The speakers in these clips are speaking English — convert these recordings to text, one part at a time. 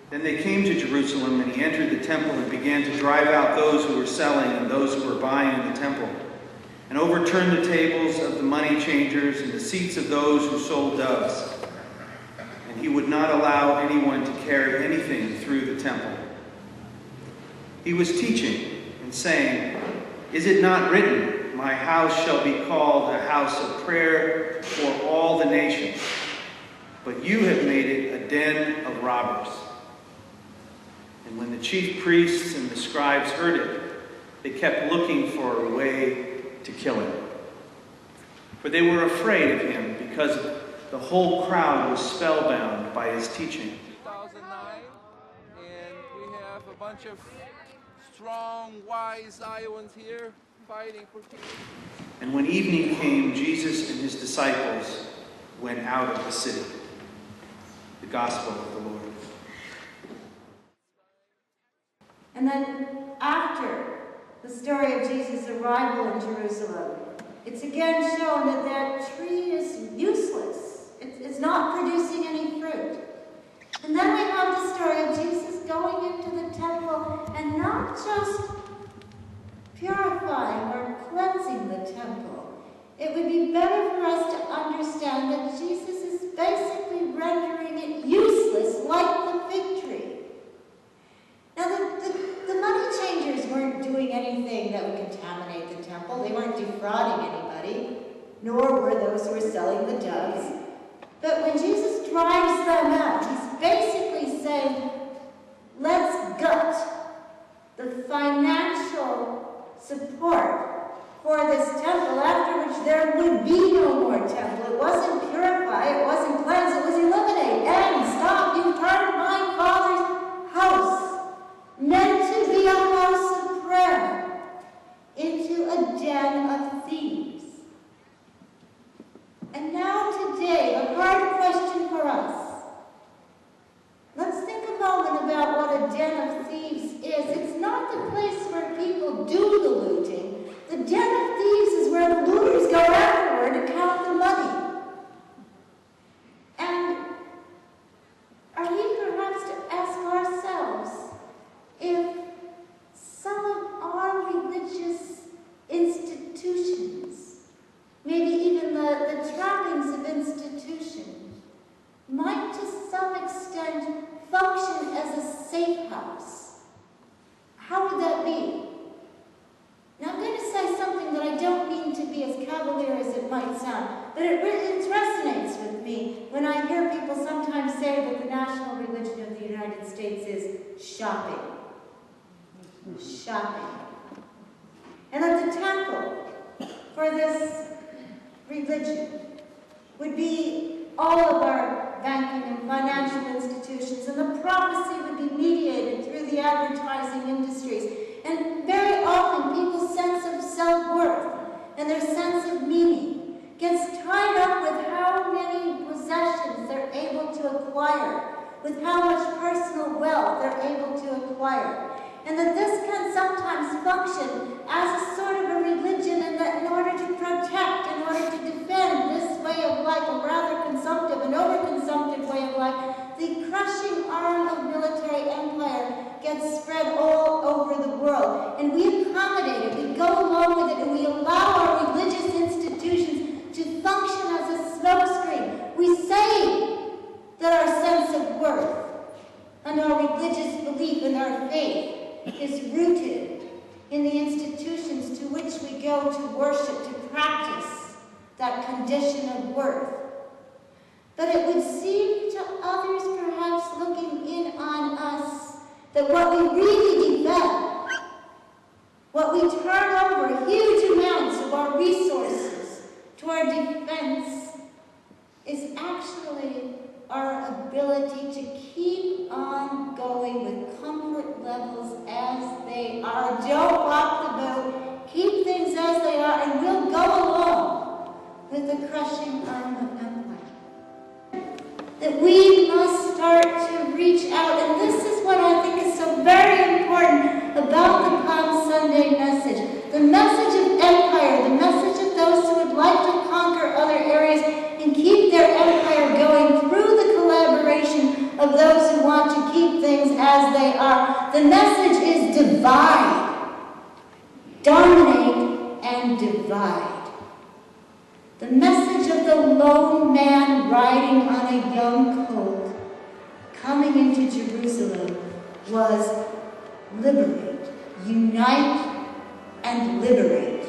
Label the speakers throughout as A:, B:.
A: Then they came to Jerusalem, and he entered the temple and began to drive out those who were selling and those who were buying in the temple, and overturned the tables of the money changers and the seats of those who sold doves. And he would not allow anyone to carry anything through the temple. He was teaching and saying, "Is it not written, 'My house shall be called a house of prayer for all the nations'? But you have made it a den of robbers." And when the chief priests and the scribes heard it, they kept looking for a way to kill him. For they were afraid of him, because the whole crowd was spellbound by his teaching.
B: 2009, and we have a bunch of strong, wise Iowans here fighting for peace.
A: And when evening came, Jesus and his disciples went out of the city. The Gospel of the Lord.
C: And then after the story of Jesus' arrival in Jerusalem, it's again shown that that tree is useless. It's not producing any fruit. And then we have the story of Jesus going into the temple and not just purifying or cleansing the temple. It would be better for us to understand that Jesus is basically rendering it useless, like the fig tree. Now, the money changers weren't doing anything that would contaminate the temple. They weren't defrauding anybody, nor were those who were selling the doves. But when Jesus drives them out, he's basically saying, let's gut the financial support for this temple, after which there would be no more temple. It wasn't purified, it wasn't cleansed, it was eliminated. And stop, you've turned my Father's house, meant to be a house of prayer, into a den of thieves. And now today, a hard question for us. Let's think a moment about what a den of thieves is. It's not the place where people do the looting. The den of thieves is where the looters go afterward to count the money. And are we perhaps to ask ourselves if some of our religious institutions, maybe even the trappings of institution, might to some extent function as a safe house? How would that be? Now, I'm going to say something that I don't mean to be as cavalier as it might sound, but it resonates with me when I hear people sometimes say that the national religion of the United States is shopping. Shopping. And that the temple for this religion would be all of our banking and financial institutions, and the prophecy would be mediated through the advertising industries. And very often people's sense of self-worth and their sense of meaning gets tied up with how many possessions they're able to acquire, with how much personal wealth they're able to acquire. And that this can sometimes function as a sort of a religion, and that in order to protect, in order to defend this way of life, a rather consumptive and overconsumptive way of life, the crushing arm of military empire gets spread all over the world. And we accommodate it, we go along with it, and we allow our religious institutions to function as a smokescreen. We say that our sense of worth and our religious belief and our faith is rooted in the institutions to which we go to worship, to practice that condition of worth. But it would seem to others, perhaps looking in on us, that what we really develop, what we turn over huge amounts of our resources to our defense, is actually our ability to keep on going with comfort levels as they are. Don't rock the boat, keep things as they are, and we'll go along with the crushing arm of empire. That we must start to reach out, and this is what I think is so very important about the Palm Sunday message. The message of empire, the message of those who would like to conquer other areas and keep their empire going through the collaboration of those who want to keep things The message is divide, dominate, and divide. The message of the lone man riding on a young colt coming into Jerusalem was liberate, unite, and liberate.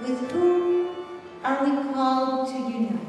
C: With whom are we called to unite?